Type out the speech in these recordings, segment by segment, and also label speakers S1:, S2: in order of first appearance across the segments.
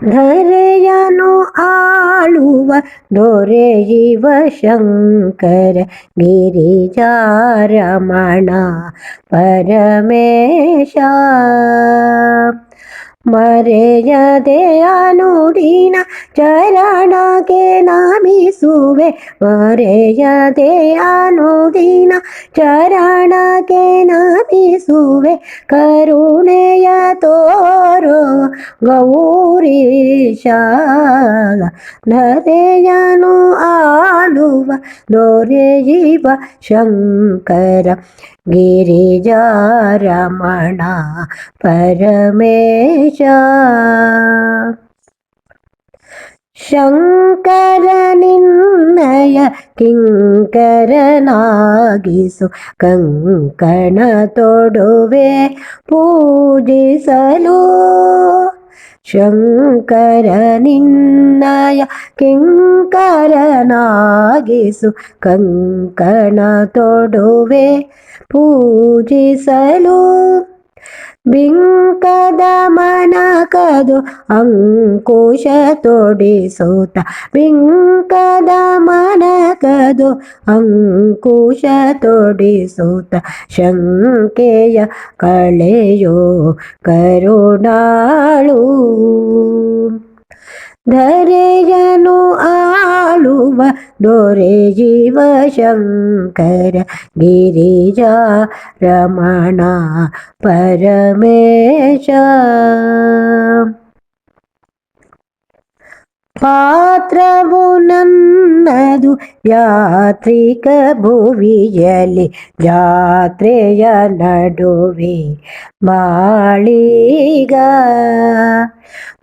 S1: ಧರೆಯನು ಆಳುವ ದೊರೆ ಇವ ಶಂಕರ ಗಿರಿಜಾರಮಣ ಪರಮೇಶ. ಮರೆಯದೆ ಅನುದಿನ ಚರಣಕ್ಕೆ ನಮಿಸುವೆ, ಮರೆಯದೆ ಅನುದಿನ ಚರಣಕ್ಕೆ ನಮಿಸುವೆ. ಕರುಣೆಯ ತೋರೋ ಗೌರೀಶ, ಧರೆಯನು ಆಳುವ ದೊರೆಯಿವ ಶಂಕರ ಗಿರಿಜಾರಮಣ ಪರಮೇಶ. ಶಂಕರ ನಿನ್ನಯ ಕಿಂಕರನಾಗಿಸು, ಕಂಕಣ ತೊಡುವೆ ಪೂಜಿಸಲು. ಶಂಕರ ನಿನ್ನಯ ಕಿಂಕರನಾಗಿಸು, ಕಂಕಣ ತೊಡುವೆ ಪೂಜಿಸಲು. ಬಿಂಕದ ಮನಕದು ಅಂಕುಶ ತೊಡಿಸುತ್ತ, ಬಿಂಕದ ಮನಕದು ಅಂಕುಶ ತೊಡಿಸುತ್ತ. ಶಂಕೆಯ ಕಳೆಯೋ ಕರುಣಾಳು, ಧರೆಯನು ಆಳುವ ದೊರೆಯಿವ ಶಂಕರ ಗಿರಿಜಾರಮಣ ಪರಮೇಶ. ಪಾತ್ರವು ನನ್ನದು ಯಾತ್ರಿಕ ಭುವಿಯಲ್ಲಿ, ಜಾತ್ರೆಯ ನಡುವೆ ಬಾಳಿಗ.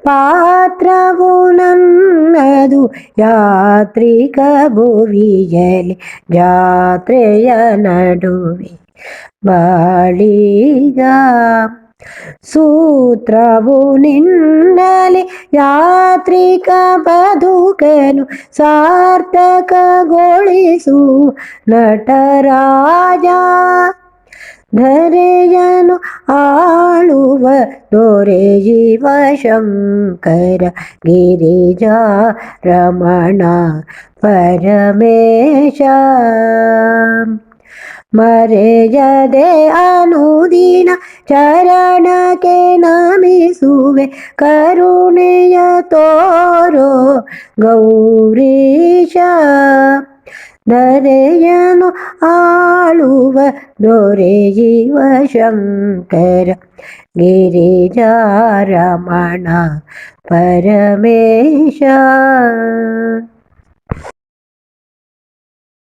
S1: ಪಾತ್ರವು ನನ್ನದು ಯಾತ್ರಿಕ ಭುವಿಯಲ್ಲಿ, ಜಾತ್ರೆಯ ನಡುವೆ ಬಾಳಿಗ. ಸೂತ್ರವು ನಿನ್ನಲಿ ಯಾತ್ರಿಕ ಬದುಕನು ಸಾರ್ಥಕಗೊಳಿಸು ನಟರಾಜ. ಧರೆಯನು ಆಳುವ ದೊರೆಯಿವ ಶಂಕರ ಗಿರಿಜಾರಮಣ ಪರಮೇಶ. ಮರೆಯದೆ ಅನುದಿನ ಚರಣಕ್ಕೆ ನಮಿಸುವೆ, ಕರುಣೆಯ ತೋರೋ ಗೌರೀಶ. ಧರೆಯನು ಆಳುವ ದೊರೆಯಿವ ಶಂಕರ ಗಿರಿಜಾರಮಣ ಪರಮೇಶ.